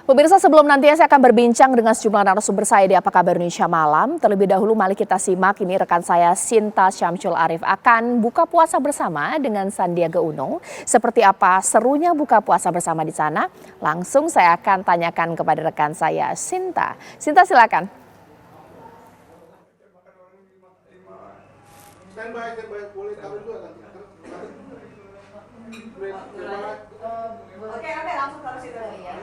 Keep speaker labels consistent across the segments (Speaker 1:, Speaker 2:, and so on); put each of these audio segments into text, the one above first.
Speaker 1: Pemirsa, sebelum nantinya saya akan berbincang dengan sejumlah narasumber saya di Apa Kabar Indonesia Malam. Terlebih dahulu mari kita simak ini rekan saya Sinta Syamsul Arif akan buka puasa bersama dengan Sandiaga Uno. Seperti apa serunya buka puasa bersama di sana? Langsung saya akan tanyakan kepada rekan saya Sinta. Sinta silakan.
Speaker 2: Oke, langsung ke situ ya.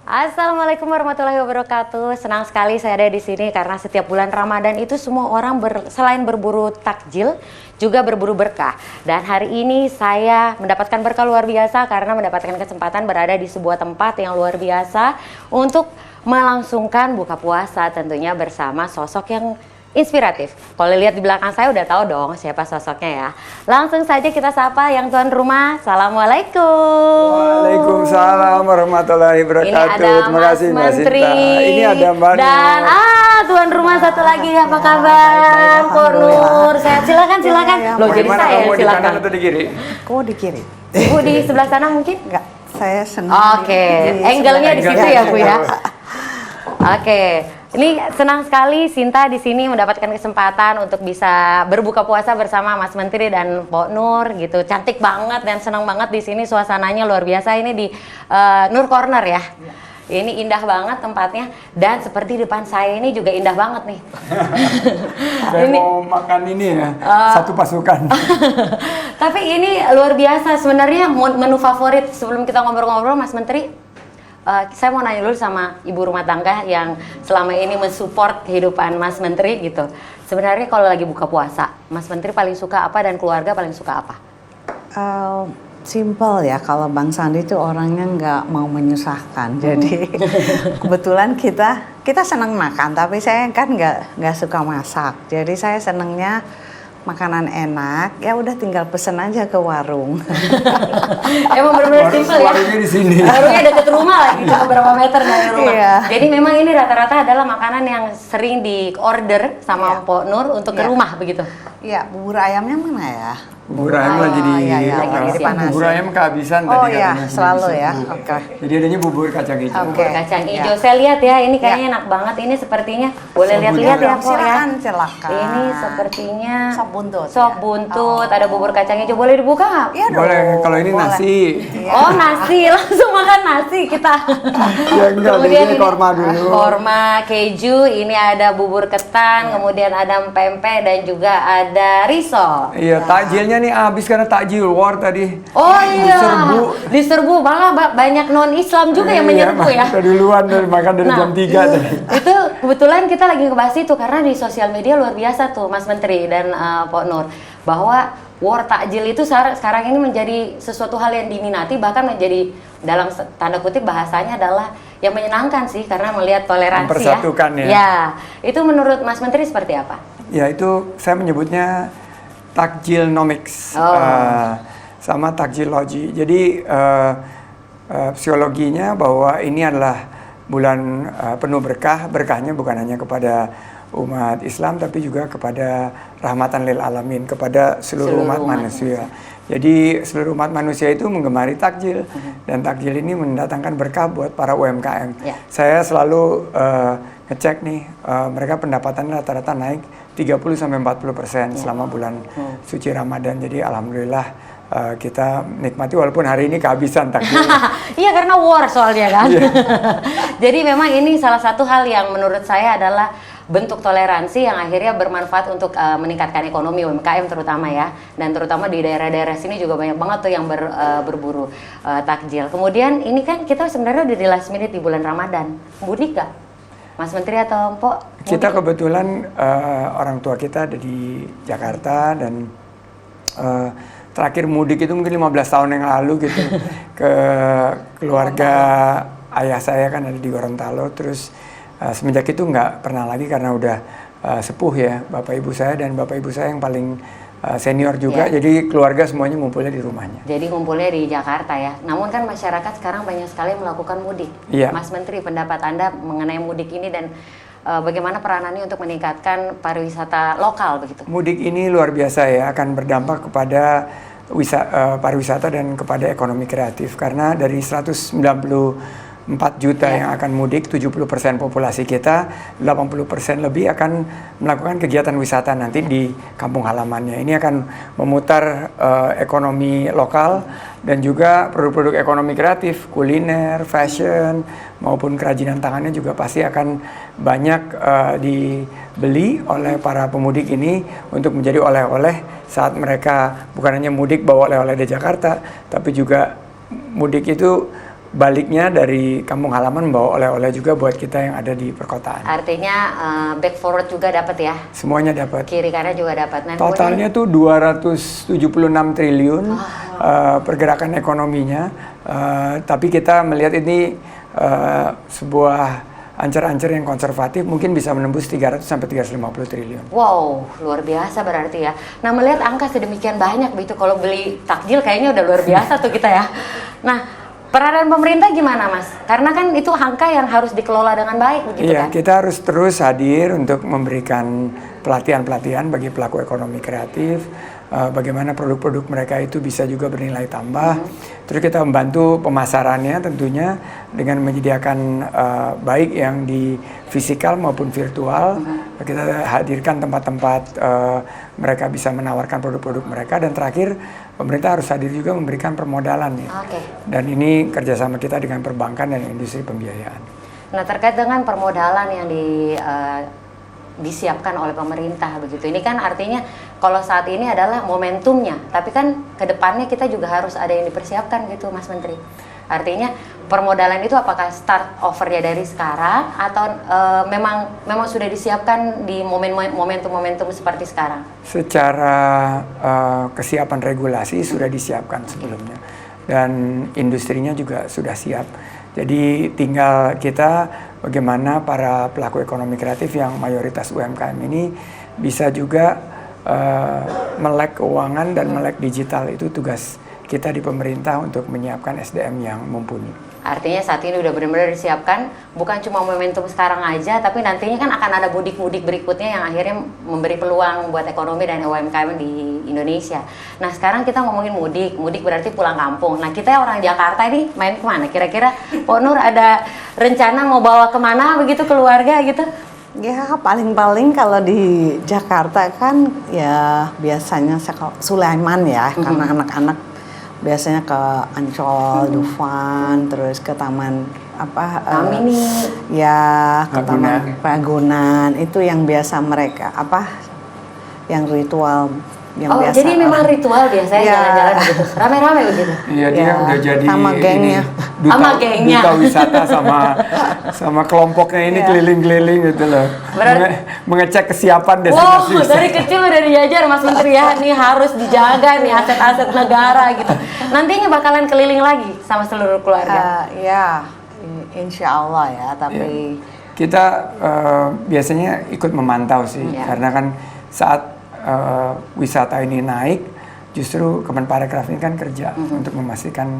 Speaker 3: Assalamualaikum warahmatullahi wabarakatuh. Senang sekali saya ada di sini karena setiap bulan Ramadan itu semua orang selain berburu takjil juga berburu berkah. Dan hari ini saya mendapatkan berkah luar biasa karena mendapatkan kesempatan berada di sebuah tempat yang luar biasa untuk melangsungkan buka puasa tentunya bersama sosok yang inspiratif. Kalau lihat di belakang saya udah tahu dong siapa sosoknya ya. Langsung saja kita sapa yang tuan rumah. Assalamualaikum.
Speaker 4: Waalaikumsalam warahmatullahi wabarakatuh.
Speaker 3: Ini ada
Speaker 4: Terima
Speaker 3: Mas
Speaker 4: kasih Mbak
Speaker 3: Menteri.
Speaker 4: Sinta. Ini ada Mbak
Speaker 3: Dan
Speaker 4: Nur.
Speaker 3: tuan rumah satu lagi, apa kabar? Pak Nur. Sehat, silakan. Loh, jadi
Speaker 4: Bagaimana
Speaker 3: saya
Speaker 4: kamu di
Speaker 3: silakan.
Speaker 4: kanan atau di kiri?
Speaker 2: Kamu di kiri?
Speaker 3: Ibu di sebelah sana mungkin?
Speaker 2: Enggak, saya senang.
Speaker 3: Oke, angle-nya di situ ya Bu ya. Oke, ini senang sekali Sinta di sini mendapatkan kesempatan untuk bisa berbuka puasa bersama Mas Menteri dan Pak Nur gitu. Cantik banget dan senang banget di sini, suasananya luar biasa. Ini di Nur Corner ya. Ini indah banget tempatnya dan seperti depan saya ini juga indah banget nih.
Speaker 4: Saya mau makan ini ya, satu pasukan.
Speaker 3: Tapi ini luar biasa sebenarnya menu favorit sebelum kita ngobrol-ngobrol Mas Menteri. Saya mau nanya dulu sama ibu rumah tangga yang selama ini mensupport kehidupan Mas Menteri gitu. Sebenarnya kalau lagi buka puasa, Mas Menteri paling suka apa dan keluarga paling suka apa?
Speaker 2: Simple ya, kalau Bang Sandi itu orangnya nggak mau menyusahkan. Jadi kebetulan kita senang makan, tapi saya kan nggak suka masak. Jadi saya senangnya makanan enak, ya udah tinggal pesen aja ke warung.
Speaker 3: Emang benar-benar simple ya.
Speaker 4: Warungnya di sini.
Speaker 3: Warungnya deket rumah lagi, cuma berapa meter dari rumah.
Speaker 2: Iya.
Speaker 3: Jadi memang ini rata-rata adalah makanan yang sering di order sama Pak Nur untuk ke rumah begitu.
Speaker 2: Iya, bubur ayamnya mana ya?
Speaker 4: Bubur ayam lagi
Speaker 3: lagi dipanasin.
Speaker 4: bubur ayam kehabisan
Speaker 2: Oh
Speaker 4: tadi
Speaker 2: iya,
Speaker 4: katanya.
Speaker 2: selalu ya.
Speaker 4: Iya.
Speaker 2: Oke.
Speaker 4: Jadi adanya bubur kacang hijau.
Speaker 3: Bubur kacang hijau. Saya lihat ya, ini kayaknya enak banget. Ini sepertinya boleh lihat-lihat ya, Pak ya.
Speaker 2: Silakan.
Speaker 3: Ini sepertinya
Speaker 2: Sop buntut.
Speaker 3: Sop buntut, ada bubur kacang hijau. Boleh dibuka nggak?
Speaker 2: Iya dong.
Speaker 4: Boleh, kalau ini
Speaker 2: Boleh.
Speaker 4: nasi.
Speaker 2: Iya.
Speaker 3: Oh nasi, langsung makan nasi kita.
Speaker 4: Ya enggak,
Speaker 3: Kemudian
Speaker 4: ini korma dulu.
Speaker 3: Korma, keju, ini ada bubur ketan, kemudian ada pempek dan juga ada risol.
Speaker 4: Iya, takjilnya nih habis karena takjil war tadi.
Speaker 3: Oh iya,
Speaker 4: Diserbu.
Speaker 3: malah banyak non Islam juga yang menyerbu ya.
Speaker 4: Iya, duluan dari makan dari jam 3 tadi.
Speaker 3: Itu kebetulan kita lagi ngebahas itu karena di sosial media luar biasa tuh Mas Menteri dan Pak Nur, bahwa war takjil itu sekarang ini menjadi sesuatu hal yang diminati, bahkan menjadi dalam tanda kutip bahasanya adalah yang menyenangkan sih karena melihat toleransi
Speaker 4: Mempersatukan ya.
Speaker 3: Ya, itu menurut Mas Menteri seperti apa?
Speaker 4: Ya itu saya menyebutnya takjilnomics sama takjilogi. Jadi psikologinya bahwa ini adalah bulan penuh berkah. Berkahnya bukan hanya kepada umat Islam tapi juga kepada rahmatan lil alamin, kepada seluruh umat manusia. Jadi seluruh umat manusia itu menggemari takjil dan takjil ini mendatangkan berkah buat para UMKM.
Speaker 3: Ya.
Speaker 4: Saya selalu ngecek nih mereka pendapatan rata-rata naik 30-40% selama bulan suci Ramadan. Jadi alhamdulillah kita nikmati walaupun hari ini kehabisan takjil.
Speaker 3: Iya karena war soalnya kan. Jadi memang ini salah satu hal yang menurut saya adalah bentuk toleransi yang akhirnya bermanfaat untuk meningkatkan ekonomi UMKM terutama ya, dan terutama di daerah-daerah sini juga banyak banget tuh yang berburu takjil. Kemudian ini kan kita sebenarnya udah di last minute di bulan Ramadan, mudik gak? Mas Menteri atau Mpok?
Speaker 4: Kita kebetulan orang tua kita ada di Jakarta dan terakhir mudik itu mungkin 15 tahun yang lalu gitu ke keluarga ayah saya kan ada di Gorontalo. Terus semenjak itu nggak pernah lagi karena udah sepuh ya bapak ibu saya, dan bapak ibu saya yang paling senior juga, jadi keluarga semuanya ngumpulnya di rumahnya.
Speaker 3: Jadi ngumpulnya di Jakarta ya. Namun kan masyarakat sekarang banyak sekali melakukan mudik.
Speaker 4: Iya.
Speaker 3: Mas Menteri, pendapat Anda mengenai mudik ini dan bagaimana peranannya untuk meningkatkan pariwisata lokal begitu?
Speaker 4: Mudik ini luar biasa ya, akan berdampak kepada pariwisata dan kepada ekonomi kreatif, karena dari 194 juta yang akan mudik, 70% populasi kita, 80% lebih akan melakukan kegiatan wisata nanti di kampung halamannya. Ini akan memutar ekonomi lokal dan juga produk-produk ekonomi kreatif, kuliner, fashion, maupun kerajinan tangannya juga pasti akan banyak dibeli oleh para pemudik ini untuk menjadi oleh-oleh saat mereka bukan hanya mudik bawa oleh-oleh di Jakarta, tapi juga mudik itu baliknya dari kampung halaman bawa oleh-oleh juga buat kita yang ada di perkotaan.
Speaker 3: Artinya back forward juga dapat ya?
Speaker 4: Semuanya dapat.
Speaker 3: Kiri kanan juga dapat. Nah,
Speaker 4: totalnya tuh 276 triliun pergerakan ekonominya. Tapi kita melihat ini sebuah ancar-ancar yang konservatif mungkin bisa menembus 300 sampai 350 triliun.
Speaker 3: Wow, luar biasa berarti ya. Nah, melihat angka sedemikian banyak begitu, kalau beli takjil kayaknya udah luar biasa tuh kita ya. Nah, peranan pemerintah gimana, Mas? Karena kan itu angka yang harus dikelola dengan baik begitu
Speaker 4: Iya,
Speaker 3: kan?
Speaker 4: kita harus terus hadir untuk memberikan pelatihan-pelatihan bagi pelaku ekonomi kreatif, bagaimana produk-produk mereka itu bisa juga bernilai tambah. Terus kita membantu pemasarannya tentunya dengan menyediakan baik yang di fisikal maupun virtual. Kita hadirkan tempat-tempat mereka bisa menawarkan produk-produk mereka, dan terakhir pemerintah harus hadir juga memberikan permodalan ya. Dan ini kerjasama kita dengan perbankan dan industri pembiayaan.
Speaker 3: Nah, terkait dengan permodalan yang disiapkan oleh pemerintah begitu. Ini kan artinya kalau saat ini adalah momentumnya, tapi kan ke depannya kita juga harus ada yang dipersiapkan gitu, Mas Menteri. Artinya permodalan itu apakah start overnya dari sekarang atau memang sudah disiapkan di momentum-momentum seperti sekarang?
Speaker 4: Secara kesiapan regulasi sudah disiapkan sebelumnya, dan industrinya juga sudah siap. Jadi tinggal kita bagaimana para pelaku ekonomi kreatif yang mayoritas UMKM ini bisa juga melek keuangan dan melek digital. Itu tugas kita di pemerintah untuk menyiapkan SDM yang mumpuni.
Speaker 3: Artinya saat ini udah benar-benar disiapkan, bukan cuma momentum sekarang aja, tapi nantinya kan akan ada mudik-mudik berikutnya yang akhirnya memberi peluang buat ekonomi dan UMKM di Indonesia. Nah, sekarang kita ngomongin mudik berarti pulang kampung. Nah, kita orang Jakarta ini main kemana? Kira-kira Pak Nur ada rencana mau bawa kemana begitu keluarga gitu?
Speaker 2: Ya paling-paling kalau di Jakarta kan ya biasanya Sulaiman ya, karena anak-anak biasanya ke Ancol, Dufan, terus ke Taman
Speaker 3: Mini.
Speaker 2: Ya ke Taman Ragunan, itu yang biasa mereka yang ritual yang biasa.
Speaker 3: Jadi memang ritual biasanya jalan-jalan gitu, rame-rame begitu.
Speaker 4: Iya, dia udah jadi
Speaker 2: sama gengnya.
Speaker 3: Duta
Speaker 4: wisata sama kelompoknya ini keliling-keliling gitu loh. Mengecek kesiapan destinasi.
Speaker 3: Wow, dari kecil udah diajar Mas Menteri ya, nih harus dijaga nih aset-aset negara gitu. Nantinya bakalan keliling lagi sama seluruh keluarga.
Speaker 2: Ya, insya Allah ya, tapi
Speaker 4: kita biasanya ikut memantau sih, karena kan saat wisata ini naik, justru Kemenparekraf ini kan kerja untuk memastikan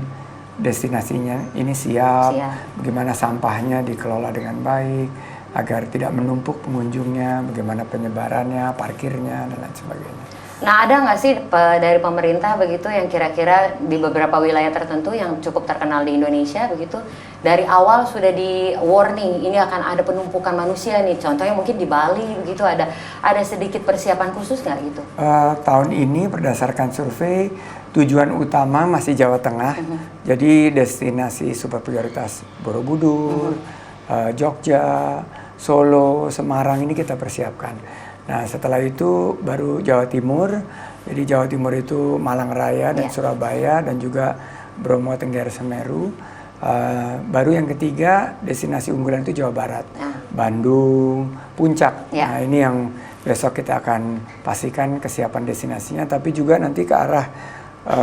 Speaker 4: destinasinya ini siap, bagaimana sampahnya dikelola dengan baik, agar tidak menumpuk pengunjungnya, bagaimana penyebarannya, parkirnya, dan lain sebagainya.
Speaker 3: Nah, ada nggak sih dari pemerintah begitu yang kira-kira di beberapa wilayah tertentu yang cukup terkenal di Indonesia begitu, dari awal sudah di warning ini akan ada penumpukan manusia nih, contohnya mungkin di Bali begitu, ada sedikit persiapan khusus nggak gitu?
Speaker 4: Tahun ini berdasarkan survei tujuan utama masih Jawa Tengah, jadi destinasi super prioritas Borobudur, Jogja, Solo, Semarang ini kita persiapkan. Nah, setelah itu baru Jawa Timur. Jadi Jawa Timur itu Malang Raya dan Surabaya, dan juga Bromo, Tengger, Semeru. Baru yang ketiga destinasi unggulan itu Jawa Barat, Bandung, Puncak. Nah, ini yang besok kita akan pastikan kesiapan destinasinya, tapi juga nanti ke arah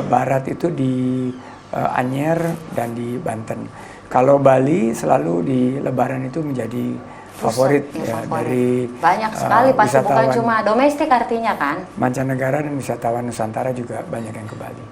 Speaker 4: barat itu di Anyer dan di Banten. Kalau Bali selalu di Lebaran itu menjadi favorit dari
Speaker 3: banyak sekali, pasti bukan cuma domestik artinya kan?
Speaker 4: Mancanegara dan wisatawan Nusantara juga banyak yang ke Bali.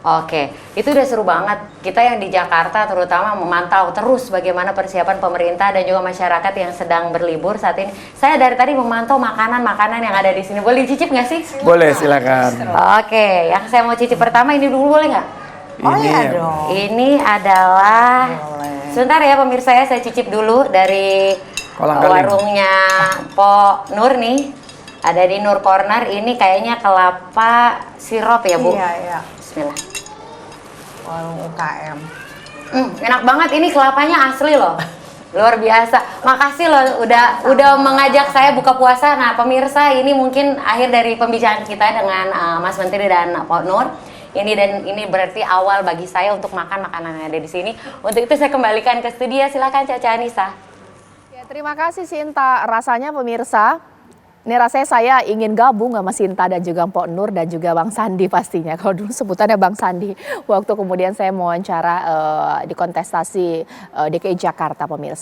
Speaker 3: Oke, itu udah seru banget. Kita yang di Jakarta terutama memantau terus bagaimana persiapan pemerintah dan juga masyarakat yang sedang berlibur saat ini. Saya dari tadi memantau makanan-makanan yang ada di sini. Boleh cicip nggak sih?
Speaker 4: Boleh, silakan.
Speaker 3: Oke, yang saya mau cicip pertama ini dulu boleh nggak?
Speaker 2: Oh
Speaker 4: Ini
Speaker 2: iya
Speaker 4: ya,
Speaker 2: dong.
Speaker 3: Ini adalah,
Speaker 2: Boleh.
Speaker 3: sebentar ya pemirsa ya, saya cicip dulu dari
Speaker 4: Kolang-kaling.
Speaker 3: warungnya Po Nur nih. Ada di Nur Corner, ini kayaknya kelapa sirup ya Bu?
Speaker 2: Iya, iya.
Speaker 3: Bismillah.
Speaker 2: Warung UKM.
Speaker 3: Enak banget, ini kelapanya asli loh. Luar biasa. Makasih loh udah mengajak saya buka puasa. Nah, pemirsa, ini mungkin akhir dari pembicaraan kita dengan Mas Menteri dan Pak Nur. Ini berarti awal bagi saya untuk makan makanan yang ada di sini. Untuk itu saya kembalikan ke studio. Silakan Caca Anissa.
Speaker 1: Ya, terima kasih Sinta. Rasanya pemirsa, ini rasanya saya ingin gabung sama Sinta dan juga Mpok Nur dan juga Bang Sandi pastinya. Kalau dulu sebutannya Bang Sandi. Waktu kemudian saya mewawancara di kontestasi DKI Jakarta pemirsa.